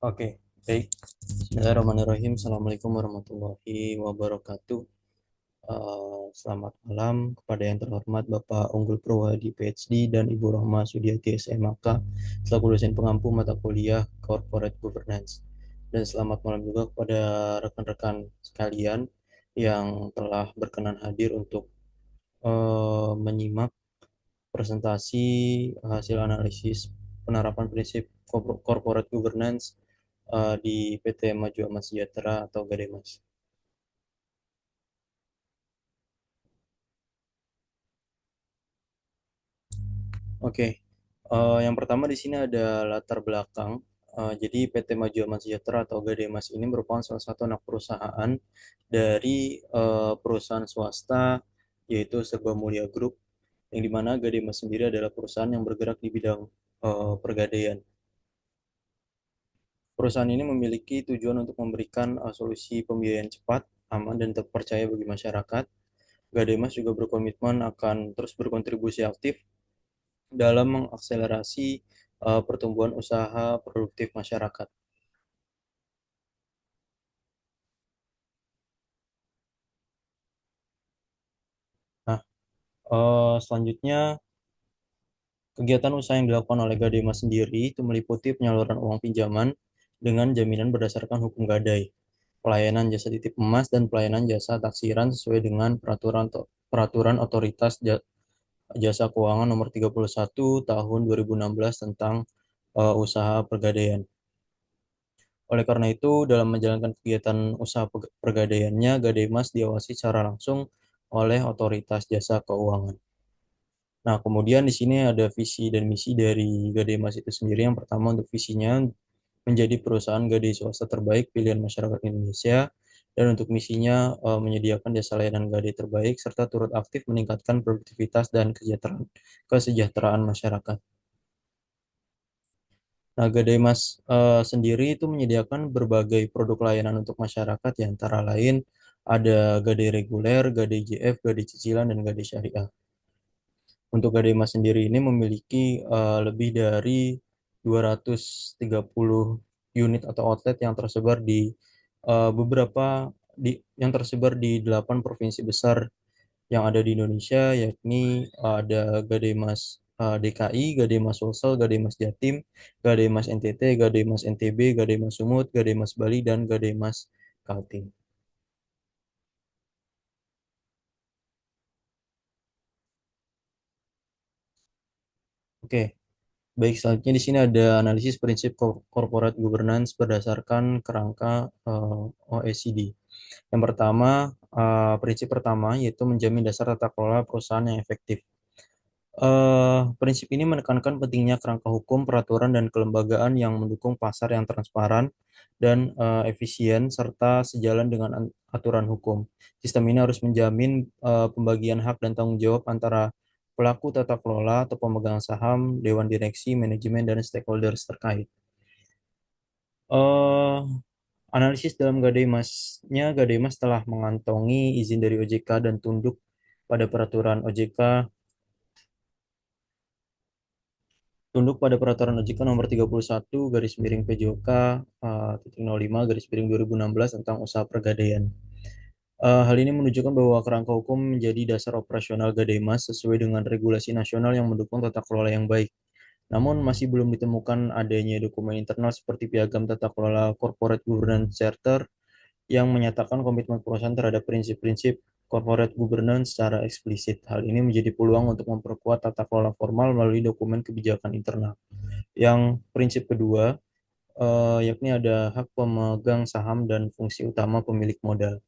Oke, baik. Bismillahirrahmanirrahim. Assalamualaikum warahmatullahi wabarakatuh. Selamat malam kepada yang terhormat Bapak Unggul Purwadi PhD dan Ibu Rohma Sudiati SMAK selaku dosen pengampu mata kuliah Corporate Governance. Dan selamat malam juga kepada rekan-rekan sekalian yang telah berkenan hadir untuk menyimak presentasi hasil analisis penerapan prinsip corporate governance di PT Maju Amat Sejahtera atau Gademas. Oke, yang pertama di sini ada latar belakang. Jadi PT Maju Amat Sejahtera atau Gademas ini merupakan salah satu anak perusahaan dari perusahaan swasta yaitu Serba Mulia Group, yang dimana Gademas sendiri adalah perusahaan yang bergerak di bidang pergadaian. Perusahaan ini memiliki tujuan untuk memberikan solusi pembiayaan cepat, aman, dan terpercaya bagi masyarakat. Gademas juga berkomitmen akan terus berkontribusi aktif dalam mengakselerasi pertumbuhan usaha produktif masyarakat. Nah, selanjutnya kegiatan usaha yang dilakukan oleh Gademas sendiri itu meliputi penyaluran uang pinjaman dengan jaminan berdasarkan hukum gadai, pelayanan jasa titip emas, dan pelayanan jasa taksiran sesuai dengan peraturan otoritas Jasa Keuangan Nomor 31 Tahun 2016 tentang usaha pergadaian. Oleh karena itu, dalam menjalankan kegiatan usaha pergadaiannya, Gademas diawasi secara langsung oleh Otoritas Jasa Keuangan. Nah, kemudian di sini ada visi dan misi dari Gademas itu sendiri. Yang pertama, untuk visinya menjadi perusahaan gadai swasta terbaik pilihan masyarakat Indonesia, dan untuk misinya menyediakan jasa layanan gadai terbaik serta turut aktif meningkatkan produktivitas dan kesejahteraan masyarakat. Nah, Gadai Mas sendiri itu menyediakan berbagai produk layanan untuk masyarakat, yang antara lain ada Gadai reguler, Gadai JF, Gadai cicilan, dan Gadai syariah. Untuk Gadai Mas sendiri ini memiliki lebih dari 230 unit atau outlet yang tersebar di beberapa yang tersebar di 8 provinsi besar yang ada di Indonesia, yakni ada Gademas DKI, Gademas Sulsel, Gademas Jatim, Gademas NTT, Gademas NTB, Gademas Sumut, Gademas Bali, dan Gademas Kaltim. Oke, baik, selanjutnya di sini ada analisis prinsip corporate governance berdasarkan kerangka OECD. Yang pertama, prinsip pertama yaitu menjamin dasar tata kelola perusahaan yang efektif. Prinsip ini menekankan pentingnya kerangka hukum, peraturan, dan kelembagaan yang mendukung pasar yang transparan dan efisien serta sejalan dengan aturan hukum. Sistem ini harus menjamin pembagian hak dan tanggung jawab antara pelaku tata kelola atau pemegang saham, dewan direksi, manajemen, dan stakeholders terkait. eh Analisis dalam Gademas telah mengantongi izin dari OJK dan tunduk pada peraturan OJK nomor 31 garis miring PJOK titik 05 garis miring 2016 tentang usaha pergadaian. Hal ini menunjukkan bahwa kerangka hukum menjadi dasar operasional Gademas sesuai dengan regulasi nasional yang mendukung tata kelola yang baik. Namun masih belum ditemukan adanya dokumen internal seperti Piagam Tata Kelola Corporate Governance Charter yang menyatakan komitmen perusahaan terhadap prinsip-prinsip corporate governance secara eksplisit. Hal ini menjadi peluang untuk memperkuat tata kelola formal melalui dokumen kebijakan internal. Yang prinsip kedua, yakni ada hak pemegang saham dan fungsi utama pemilik modal.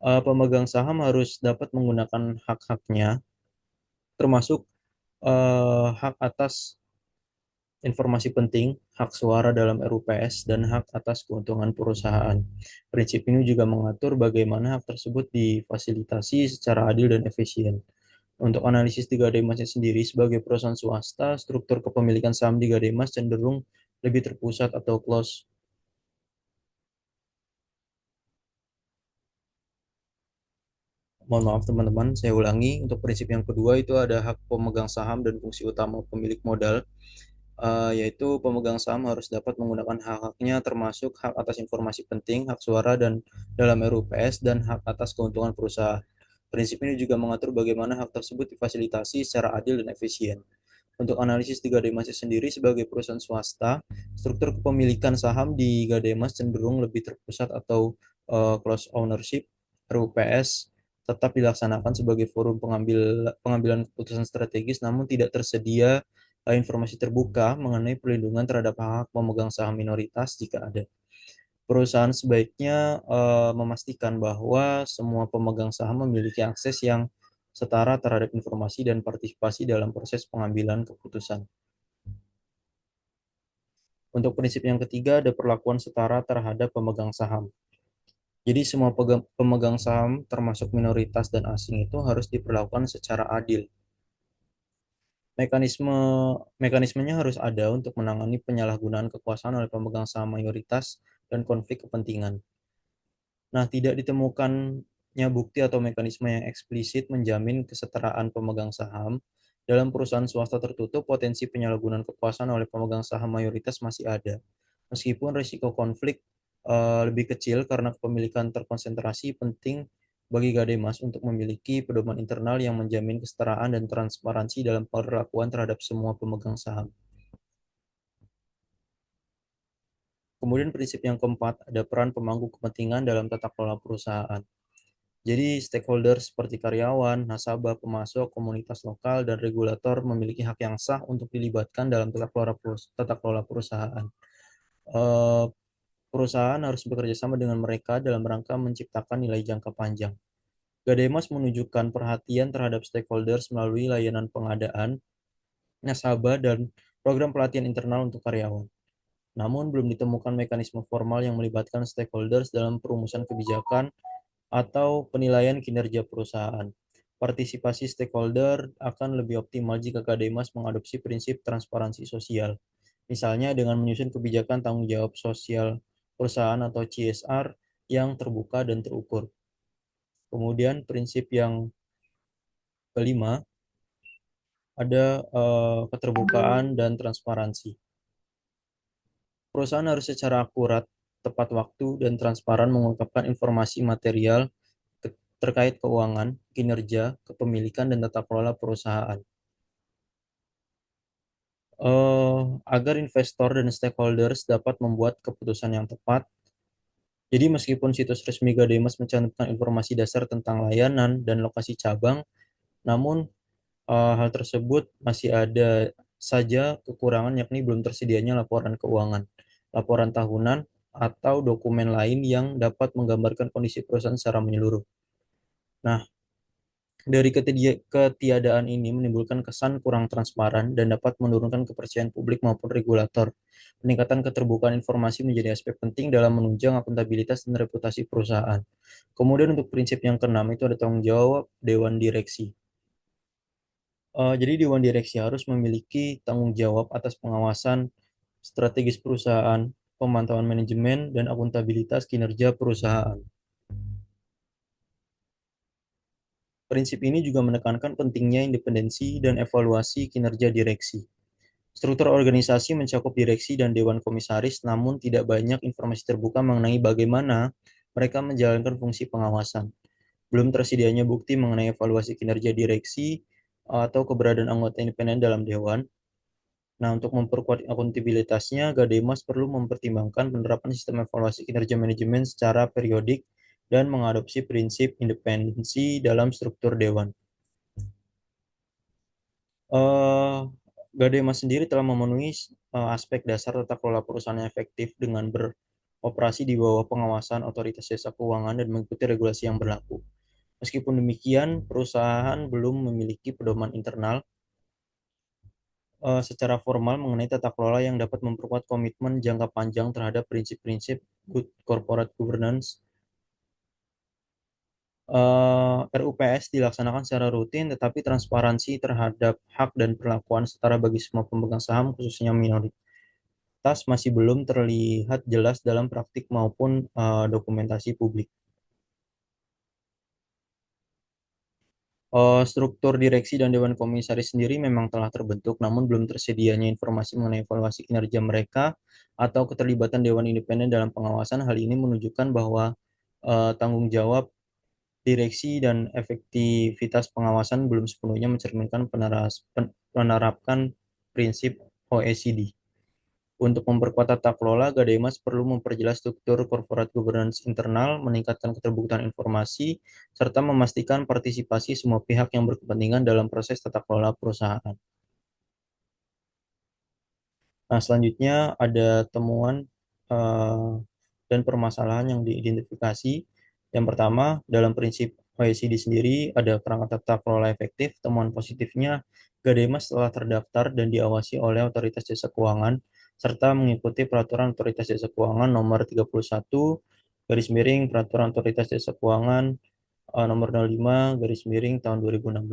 Pemegang saham harus dapat menggunakan hak-haknya, termasuk hak atas informasi penting, hak suara dalam RUPS, dan hak atas keuntungan perusahaan. Prinsip ini juga mengatur bagaimana hak tersebut difasilitasi secara adil dan efisien. Untuk analisis di Gademas sendiri sebagai perusahaan swasta, struktur kepemilikan saham di Gademas cenderung lebih terpusat atau close. Mohon maaf teman-teman, saya ulangi. Untuk prinsip yang kedua itu ada hak pemegang saham dan fungsi utama pemilik modal. yaitu pemegang saham harus dapat menggunakan hak-haknya termasuk hak atas informasi penting, hak suara dan dalam RUPS, dan hak atas keuntungan perusahaan. Prinsip ini juga mengatur bagaimana hak tersebut difasilitasi secara adil dan efisien. Untuk analisis di Gademas sendiri sebagai perusahaan swasta, struktur kepemilikan saham di Gademas cenderung lebih terpusat atau close ownership. RUPS tetap dilaksanakan sebagai forum pengambilan keputusan strategis, namun tidak tersedia informasi terbuka mengenai perlindungan terhadap hak pemegang saham minoritas jika ada. Perusahaan sebaiknya memastikan bahwa semua pemegang saham memiliki akses yang setara terhadap informasi dan partisipasi dalam proses pengambilan keputusan. Untuk prinsip yang ketiga, ada perlakuan setara terhadap pemegang saham. Jadi semua pemegang saham termasuk minoritas dan asing itu harus diperlakukan secara adil. Mekanisme mekanismenya harus ada untuk menangani penyalahgunaan kekuasaan oleh pemegang saham mayoritas dan konflik kepentingan. Nah, tidak ditemukannya bukti atau mekanisme yang eksplisit menjamin kesetaraan pemegang saham. Dalam perusahaan swasta tertutup, potensi penyalahgunaan kekuasaan oleh pemegang saham mayoritas masih ada. Meskipun risiko konflik lebih kecil karena kepemilikan terkonsentrasi, penting bagi Gademas untuk memiliki pedoman internal yang menjamin kesetaraan dan transparansi dalam perlakuan terhadap semua pemegang saham. Kemudian prinsip yang keempat, ada peran pemangku kepentingan dalam tata kelola perusahaan. Jadi stakeholder seperti karyawan, nasabah, pemasok, komunitas lokal, dan regulator memiliki hak yang sah untuk dilibatkan dalam tata kelola perusahaan. Eh, Perusahaan harus bekerja sama dengan mereka dalam rangka menciptakan nilai jangka panjang. Gademas menunjukkan perhatian terhadap stakeholders melalui layanan pengadaan, nasabah, dan program pelatihan internal untuk karyawan. Namun, belum ditemukan mekanisme formal yang melibatkan stakeholders dalam perumusan kebijakan atau penilaian kinerja perusahaan. Partisipasi stakeholder akan lebih optimal jika Kademas mengadopsi prinsip transparansi sosial, misalnya dengan menyusun kebijakan tanggung jawab sosial perusahaan atau CSR yang terbuka dan terukur. Kemudian prinsip yang kelima ada keterbukaan dan transparansi. Perusahaan harus secara akurat, tepat waktu, dan transparan mengungkapkan informasi material terkait keuangan, kinerja, kepemilikan, dan tata kelola perusahaan. Agar investor dan stakeholders dapat membuat keputusan yang tepat. Jadi meskipun situs resmi Gademas mencantumkan informasi dasar tentang layanan dan lokasi cabang, namun hal tersebut masih ada saja kekurangan, yakni belum tersedianya laporan keuangan, laporan tahunan, atau dokumen lain yang dapat menggambarkan kondisi perusahaan secara menyeluruh. Nah, dari ketiadaan ini menimbulkan kesan kurang transparan dan dapat menurunkan kepercayaan publik maupun regulator. Peningkatan keterbukaan informasi menjadi aspek penting dalam menunjang akuntabilitas dan reputasi perusahaan. Kemudian untuk prinsip yang keenam itu ada tanggung jawab Dewan Direksi. Jadi Dewan Direksi harus memiliki tanggung jawab atas pengawasan strategis perusahaan, pemantauan manajemen, dan akuntabilitas kinerja perusahaan. Prinsip ini juga menekankan pentingnya independensi dan evaluasi kinerja direksi. Struktur organisasi mencakup direksi dan dewan komisaris, namun tidak banyak informasi terbuka mengenai bagaimana mereka menjalankan fungsi pengawasan. Belum tersedianya bukti mengenai evaluasi kinerja direksi atau keberadaan anggota independen dalam dewan. Nah, untuk memperkuat akuntabilitasnya, Gademas perlu mempertimbangkan penerapan sistem evaluasi kinerja manajemen secara periodik dan mengadopsi prinsip independensi dalam struktur dewan. eh Gademas sendiri telah memenuhi aspek dasar tata kelola perusahaan yang efektif dengan beroperasi di bawah pengawasan otoritas jasa keuangan dan mengikuti regulasi yang berlaku. Meskipun demikian, perusahaan belum memiliki pedoman internal secara formal mengenai tata kelola yang dapat memperkuat komitmen jangka panjang terhadap prinsip-prinsip good corporate governance. RUPS dilaksanakan secara rutin, tetapi transparansi terhadap hak dan perlakuan setara bagi semua pemegang saham, khususnya minoritas, masih belum terlihat jelas dalam praktik maupun dokumentasi publik. Struktur direksi dan dewan komisaris sendiri memang telah terbentuk, namun belum tersedianya informasi mengenai evaluasi kinerja mereka atau keterlibatan dewan independen dalam pengawasan. Hal ini menunjukkan bahwa tanggung jawab direksi dan efektivitas pengawasan belum sepenuhnya mencerminkan penerapan prinsip OECD. Untuk memperkuat tata kelola, Gademas perlu memperjelas struktur corporate governance internal, meningkatkan keterbukaan informasi, serta memastikan partisipasi semua pihak yang berkepentingan dalam proses tata kelola perusahaan. Nah, selanjutnya ada temuan eh, dan permasalahan yang diidentifikasi. Yang pertama, dalam prinsip OECD sendiri ada perangkat tata kelola efektif. Temuan positifnya, Gademas telah terdaftar dan diawasi oleh Otoritas Jasa Keuangan serta mengikuti Peraturan Otoritas Jasa Keuangan Nomor 31 garis miring Peraturan Otoritas Jasa Keuangan Nomor 05 garis miring tahun 2016.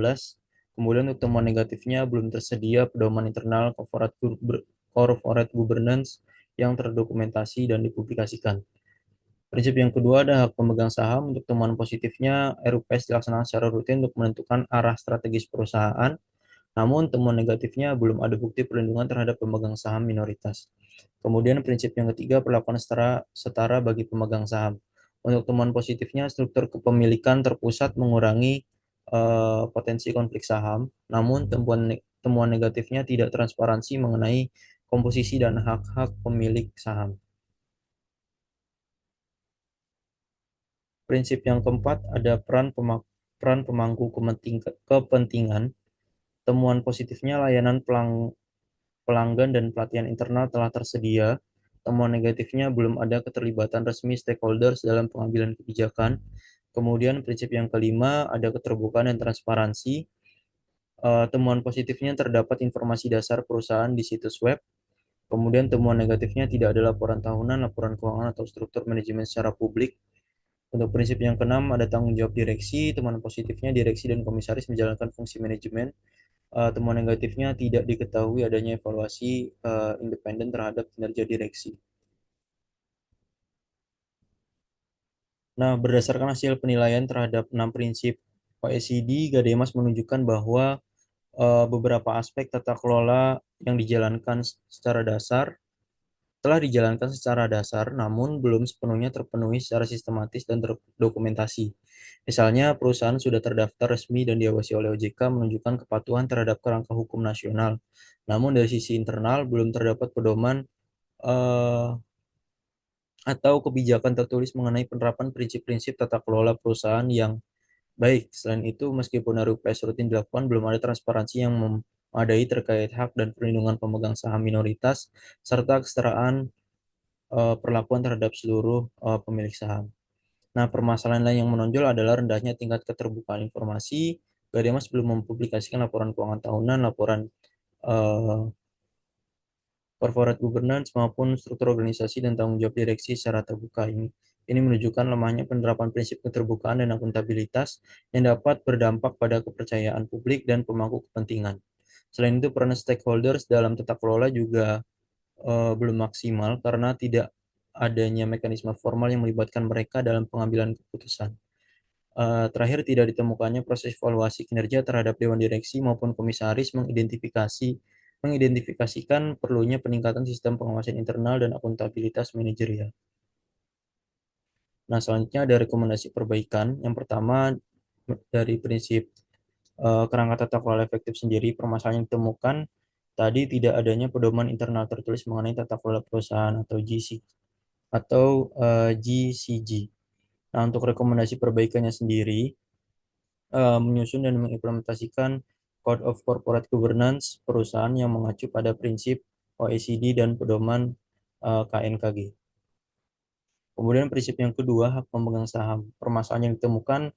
Kemudian untuk temuan negatifnya belum tersedia pedoman internal corporate governance yang terdokumentasi dan dipublikasikan. Prinsip yang kedua ada hak pemegang saham. Untuk temuan positifnya, RUPS dilaksanakan secara rutin untuk menentukan arah strategis perusahaan. Namun temuan negatifnya belum ada bukti perlindungan terhadap pemegang saham minoritas. Kemudian prinsip yang ketiga, perlakuan setara bagi pemegang saham. Untuk temuan positifnya, struktur kepemilikan terpusat mengurangi potensi konflik saham. Namun temuan negatifnya tidak transparansi mengenai komposisi dan hak-hak pemilik saham. Prinsip yang keempat ada peran pemangku kepentingan. Temuan positifnya layanan pelanggan dan pelatihan internal telah tersedia. Temuan negatifnya belum ada keterlibatan resmi stakeholders dalam pengambilan kebijakan. Kemudian prinsip yang kelima ada keterbukaan dan transparansi. Temuan positifnya terdapat informasi dasar perusahaan di situs web. Kemudian temuan negatifnya tidak ada laporan tahunan, laporan keuangan atau struktur manajemen secara publik. Untuk prinsip yang keenam ada tanggung jawab direksi. Temuan positifnya direksi dan komisaris menjalankan fungsi manajemen. Temuan negatifnya tidak diketahui adanya evaluasi independen terhadap kinerja direksi. Nah, berdasarkan hasil penilaian terhadap 6 prinsip OECD, Gademas menunjukkan bahwa beberapa aspek tata kelola yang telah dijalankan secara dasar, namun belum sepenuhnya terpenuhi secara sistematis dan terdokumentasi. Misalnya, perusahaan sudah terdaftar resmi dan diawasi oleh OJK menunjukkan kepatuhan terhadap kerangka hukum nasional. Namun dari sisi internal belum terdapat pedoman eh, atau kebijakan tertulis mengenai penerapan prinsip-prinsip tata kelola perusahaan yang baik. Selain itu, meskipun RUPS rutin dilakukan, belum ada transparansi yang memadai terkait hak dan perlindungan pemegang saham minoritas serta kesetaraan perlakuan terhadap seluruh pemilik saham. Nah, permasalahan lain yang menonjol adalah rendahnya tingkat keterbukaan informasi. Gademas belum mempublikasikan laporan keuangan tahunan, laporan uh, corporate governance maupun struktur organisasi dan tanggung jawab direksi secara terbuka ini. Ini menunjukkan lemahnya penerapan prinsip keterbukaan dan akuntabilitas yang dapat berdampak pada kepercayaan publik dan pemangku kepentingan. Selain itu, peran stakeholders dalam tata kelola juga belum maksimal karena tidak adanya mekanisme formal yang melibatkan mereka dalam pengambilan keputusan. Terakhir, tidak ditemukannya proses evaluasi kinerja terhadap dewan direksi maupun komisaris mengidentifikasikan perlunya peningkatan sistem pengawasan internal dan akuntabilitas manajerial. Nah, selanjutnya ada rekomendasi perbaikan. Yang pertama, dari prinsip kerangka tata kelola efektif sendiri, permasalahan yang ditemukan tadi tidak adanya pedoman internal tertulis mengenai tata kelola perusahaan atau GCG. Nah, untuk rekomendasi perbaikannya sendiri, menyusun dan mengimplementasikan Code of Corporate Governance perusahaan yang mengacu pada prinsip OECD dan pedoman KNKG. Kemudian prinsip yang kedua, hak pemegang saham. Permasalahan yang ditemukan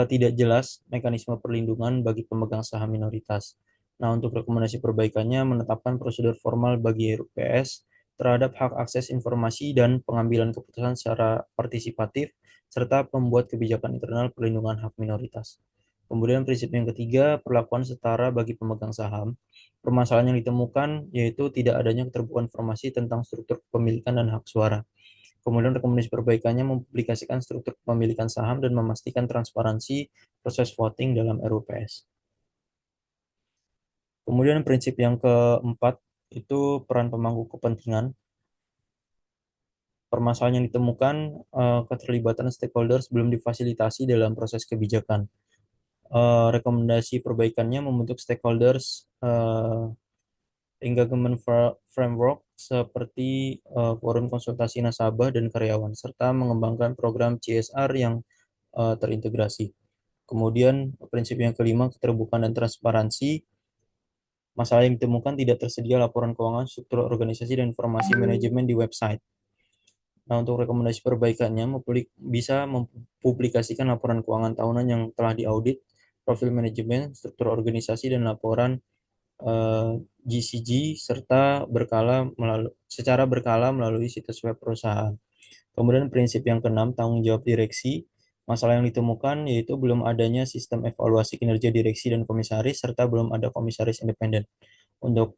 tidak jelas mekanisme perlindungan bagi pemegang saham minoritas. Nah, untuk rekomendasi perbaikannya menetapkan prosedur formal bagi RUPS terhadap hak akses informasi dan pengambilan keputusan secara partisipatif, serta membuat kebijakan internal perlindungan hak minoritas. Kemudian prinsip yang ketiga, perlakuan setara bagi pemegang saham. Permasalahan yang ditemukan yaitu tidak adanya keterbukaan informasi tentang struktur kepemilikan dan hak suara. Kemudian rekomendasi perbaikannya mempublikasikan struktur kepemilikan saham dan memastikan transparansi proses voting dalam RUPS. Kemudian prinsip yang keempat itu peran pemangku kepentingan. Permasalahan yang ditemukan keterlibatan stakeholders belum difasilitasi dalam proses kebijakan. Rekomendasi perbaikannya membentuk stakeholders engagement framework seperti forum konsultasi nasabah dan karyawan, serta mengembangkan program CSR yang terintegrasi. Kemudian prinsip yang kelima, keterbukaan dan transparansi. Masalah yang ditemukan tidak tersedia laporan keuangan, struktur organisasi, dan informasi manajemen di website. Nah, untuk rekomendasi perbaikannya, bisa mempublikasikan laporan keuangan tahunan yang telah diaudit, profil manajemen, struktur organisasi, dan laporan GCG serta secara berkala melalui situs web perusahaan. Kemudian prinsip yang keenam, tanggung jawab direksi. Masalah yang ditemukan yaitu belum adanya sistem evaluasi kinerja direksi dan komisaris serta belum ada komisaris independen. Untuk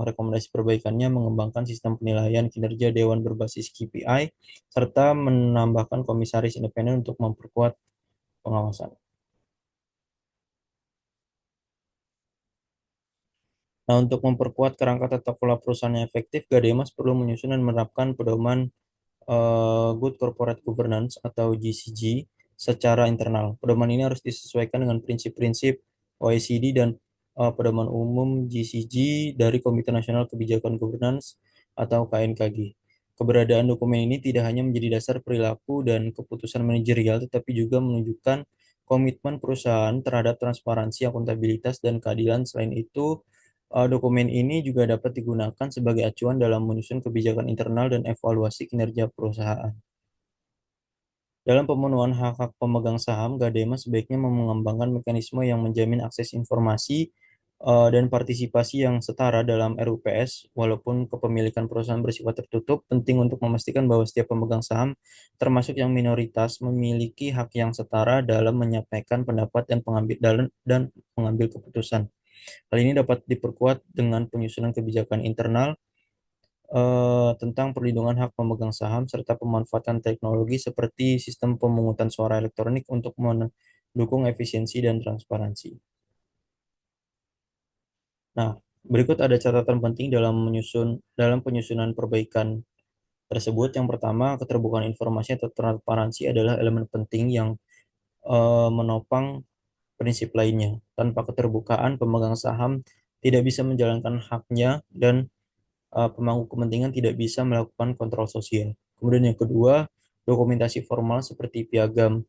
rekomendasi perbaikannya mengembangkan sistem penilaian kinerja dewan berbasis KPI serta menambahkan komisaris independen untuk memperkuat pengawasan. Nah, untuk memperkuat kerangka tata kelola perusahaan yang efektif, Gademas perlu menyusun dan menerapkan pedoman Good Corporate Governance atau GCG secara internal. Pedoman ini harus disesuaikan dengan prinsip-prinsip OECD dan pedoman umum GCG dari Komite Nasional Kebijakan Governance atau KNKG. Keberadaan dokumen ini tidak hanya menjadi dasar perilaku dan keputusan manajerial, tetapi juga menunjukkan komitmen perusahaan terhadap transparansi, akuntabilitas, dan keadilan. Selain itu, dokumen ini juga dapat digunakan sebagai acuan dalam menyusun kebijakan internal dan evaluasi kinerja perusahaan. Dalam pemenuhan hak-hak pemegang saham, Gadema sebaiknya mengembangkan mekanisme yang menjamin akses informasi dan partisipasi yang setara dalam RUPS. Walaupun kepemilikan perusahaan bersifat tertutup, penting untuk memastikan bahwa setiap pemegang saham, termasuk yang minoritas, memiliki hak yang setara dalam menyampaikan pendapat dan mengambil keputusan. Hal ini dapat diperkuat dengan penyusunan kebijakan internal tentang perlindungan hak pemegang saham serta pemanfaatan teknologi seperti sistem pemungutan suara elektronik untuk mendukung efisiensi dan transparansi. Nah, berikut ada catatan penting dalam penyusunan perbaikan tersebut. Yang pertama, keterbukaan informasi atau transparansi adalah elemen penting yang menopang prinsip lainnya. Tanpa keterbukaan, pemegang saham tidak bisa menjalankan haknya dan pemangku kepentingan tidak bisa melakukan kontrol sosial. Kemudian yang kedua, dokumentasi formal seperti piagam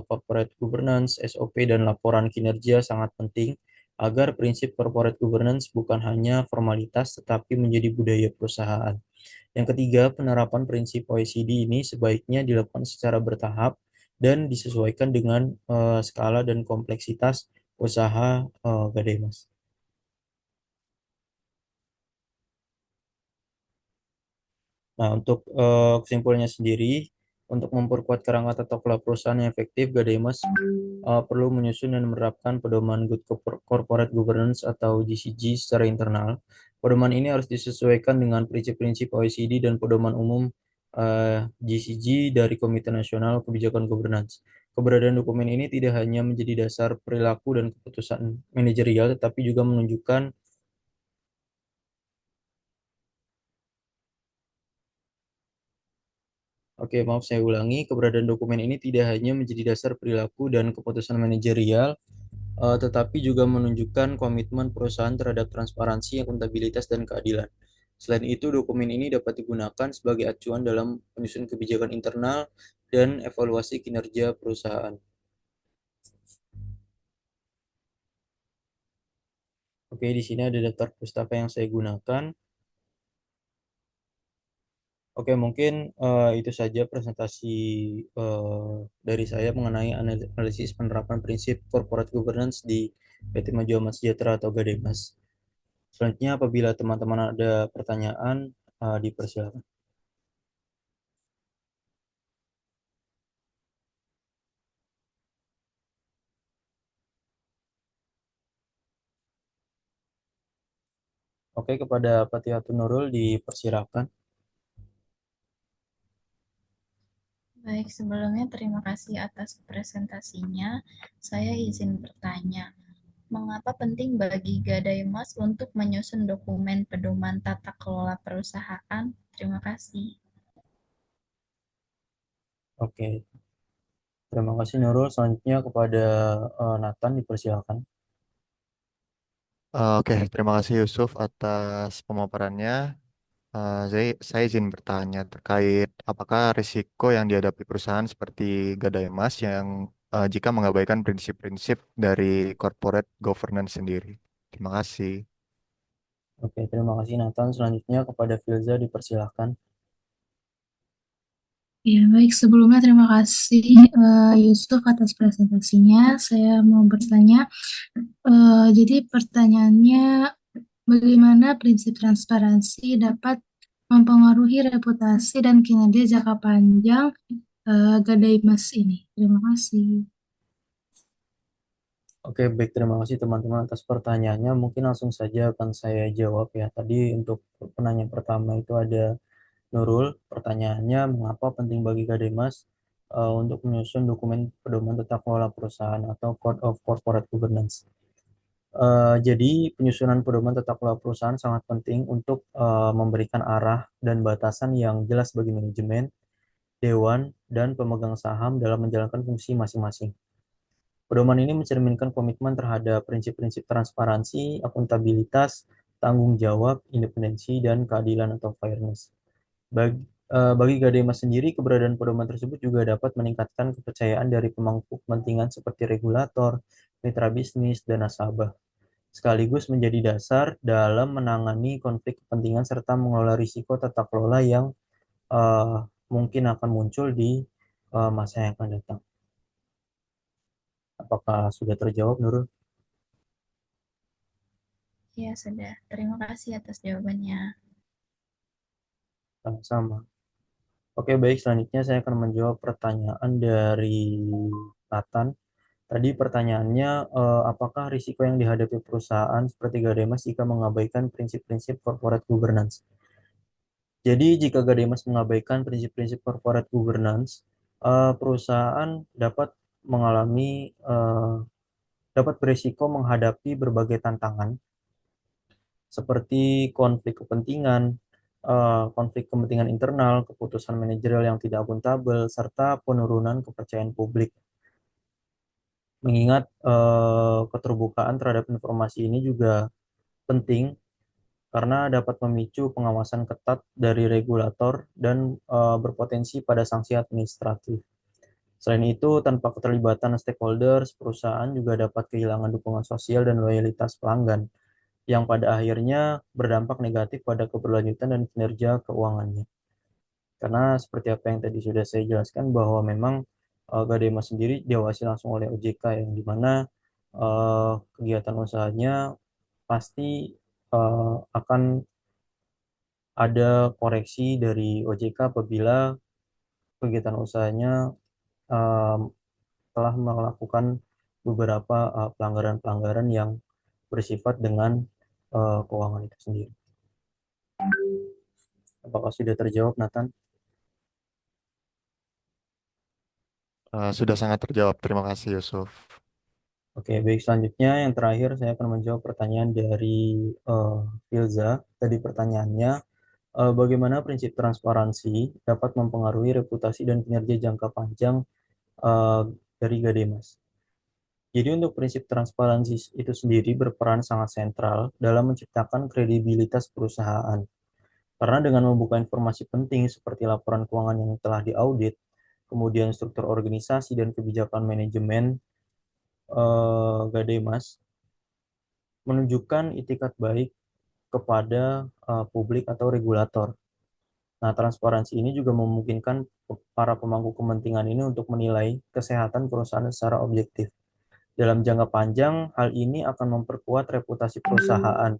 corporate governance, SOP, dan laporan kinerja sangat penting agar prinsip corporate governance bukan hanya formalitas tetapi menjadi budaya perusahaan. Yang ketiga, penerapan prinsip OECD ini sebaiknya dilakukan secara bertahap dan disesuaikan dengan skala dan kompleksitas usaha Gademas. Nah, untuk kesimpulannya sendiri, untuk memperkuat kerangka tata kelola perusahaan yang efektif, Gademas perlu menyusun dan menerapkan pedoman Good Corporate Governance atau GCG secara internal. Pedoman ini harus disesuaikan dengan prinsip-prinsip OECD dan pedoman umum GCG dari Komite Nasional Kebijakan Governance. Keberadaan dokumen ini tidak hanya menjadi dasar perilaku dan keputusan manajerial, tetapi juga menunjukkan. Oke, maaf saya ulangi, keberadaan dokumen ini tidak hanya menjadi dasar perilaku dan keputusan manajerial, tetapi juga menunjukkan komitmen perusahaan terhadap transparansi, akuntabilitas, dan keadilan. Selain itu, dokumen ini dapat digunakan sebagai acuan dalam penyusunan kebijakan internal dan evaluasi kinerja perusahaan. Oke, di sini ada daftar pustaka yang saya gunakan. Oke, mungkin itu saja presentasi dari saya mengenai analisis penerapan prinsip corporate governance di PT Maju Amat Sejahtera atau Gademas. Selanjutnya, apabila teman-teman ada pertanyaan, dipersilakan. Oke, kepada Fathiatun Nurul dipersilakan. Baik, sebelumnya terima kasih atas presentasinya. Saya izin bertanya, mengapa penting bagi Gadai Mas untuk menyusun dokumen pedoman tata kelola perusahaan? Terima kasih. Oke, terima kasih Nurul. Selanjutnya kepada Nathan dipersilakan. Oke, terima kasih Yusuf atas pemaparannya. Saya izin bertanya terkait apakah risiko yang dihadapi perusahaan seperti Gadai Mas yang jika mengabaikan prinsip-prinsip dari corporate governance sendiri. Terima kasih. Oke, terima kasih Nathan. Selanjutnya kepada Filza dipersilakan. Ya, baik. Sebelumnya terima kasih Yusuf atas presentasinya. Saya mau bertanya, jadi pertanyaannya, bagaimana prinsip transparansi dapat mempengaruhi reputasi dan kinerja jangka panjang Gadai Mas ini? Terima kasih. Oke, baik. Terima kasih teman-teman atas pertanyaannya. Mungkin langsung saja akan saya jawab ya. Tadi untuk penanya pertama itu ada Nurul. Pertanyaannya, mengapa penting bagi Gademas untuk menyusun dokumen pedoman tata kelola perusahaan atau Code of Corporate Governance? Jadi penyusunan pedoman tata kelola perusahaan sangat penting untuk memberikan arah dan batasan yang jelas bagi manajemen, dewan, dan pemegang saham dalam menjalankan fungsi masing-masing. Pedoman ini mencerminkan komitmen terhadap prinsip-prinsip transparansi, akuntabilitas, tanggung jawab, independensi, dan keadilan atau fairness. Bagi Gadema sendiri, keberadaan pedoman tersebut juga dapat meningkatkan kepercayaan dari pemangku kepentingan seperti regulator, mitra bisnis, dan nasabah, sekaligus menjadi dasar dalam menangani konflik kepentingan serta mengelola risiko tata kelola yang mungkin akan muncul di masa yang akan datang. Apakah sudah terjawab, Nurul? Ya, sudah. Terima kasih atas jawabannya. Sama-sama. Oke, baik. Selanjutnya saya akan menjawab pertanyaan dari Nathan. Tadi pertanyaannya, apakah risiko yang dihadapi perusahaan seperti Gademas jika mengabaikan prinsip-prinsip corporate governance? Jadi, jika Gademas mengabaikan prinsip-prinsip corporate governance, perusahaan dapat mengalami, dapat berisiko menghadapi berbagai tantangan seperti konflik kepentingan internal, keputusan manajerial yang tidak akuntabel, serta penurunan kepercayaan publik. Mengingat keterbukaan terhadap informasi ini juga penting karena dapat memicu pengawasan ketat dari regulator dan berpotensi pada sanksi administratif. Selain itu, tanpa keterlibatan stakeholders, perusahaan juga dapat kehilangan dukungan sosial dan loyalitas pelanggan, yang pada akhirnya berdampak negatif pada keberlanjutan dan kinerja keuangannya. Karena seperti apa yang tadi sudah saya jelaskan bahwa memang Gadema sendiri diawasi langsung oleh OJK yang dimana kegiatan usahanya pasti akan ada koreksi dari OJK apabila kegiatan usahanya eh, telah melakukan beberapa pelanggaran-pelanggaran yang bersifat dengan keuangan itu sendiri. Apakah sudah terjawab, Nathan? Sudah sangat terjawab. Terima kasih Yusuf. Oke, baik. Selanjutnya yang terakhir saya akan menjawab pertanyaan dari eh, Filza. Tadi pertanyaannya, bagaimana prinsip transparansi dapat mempengaruhi reputasi dan kinerja jangka panjang eh, dari Gademas? Jadi untuk prinsip transparansi itu sendiri berperan sangat sentral dalam menciptakan kredibilitas perusahaan. Karena dengan membuka informasi penting seperti laporan keuangan yang telah diaudit, kemudian struktur organisasi dan kebijakan manajemen Gademas menunjukkan itikat baik kepada publik atau regulator. Nah, transparansi ini juga memungkinkan para pemangku kepentingan ini untuk menilai kesehatan perusahaan secara objektif. Dalam jangka panjang, hal ini akan memperkuat reputasi perusahaan,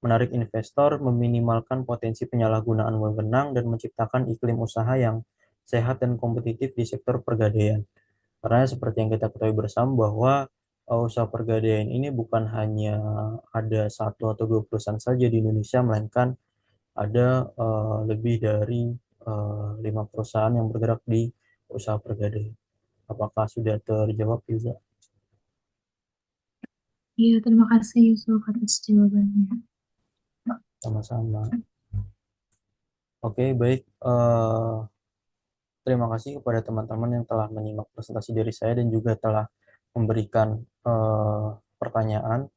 menarik investor, meminimalkan potensi penyalahgunaan wewenang, dan menciptakan iklim usaha yang sehat dan kompetitif di sektor pergadaian. Karena seperti yang kita ketahui bersama bahwa usaha pergadaian ini bukan hanya ada satu atau dua perusahaan saja di Indonesia, melainkan ada lebih dari 5 perusahaan yang bergerak di usaha pergadaian. Apakah sudah terjawab, Ilza? Iya, terima kasih Yusuf atas jawabannya. Sama-sama. Oke, baik. Terima kasih kepada teman-teman yang telah menyimak presentasi dari saya dan juga telah memberikan eh, pertanyaan.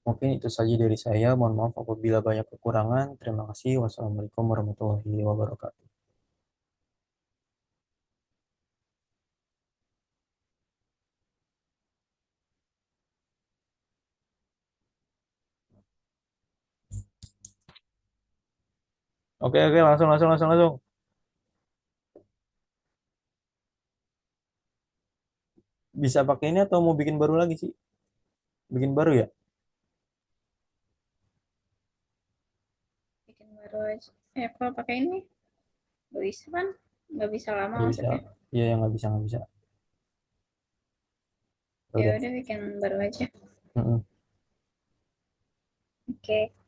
Mungkin itu saja dari saya. Mohon maaf apabila banyak kekurangan. Terima kasih. Wassalamualaikum warahmatullahi wabarakatuh. Oke, oke, langsung, langsung, langsung, langsung. Bisa pakai ini atau mau bikin baru lagi sih? Bikin baru ya? Bikin baru aja. Kalau pakai ini nggak bisa kan? Nggak bisa lama Nggak bisa. maksudnya. Iya, yang nggak bisa, nggak bisa. Ya Ya udah. udah bikin baru aja. Mm-mm. Oke.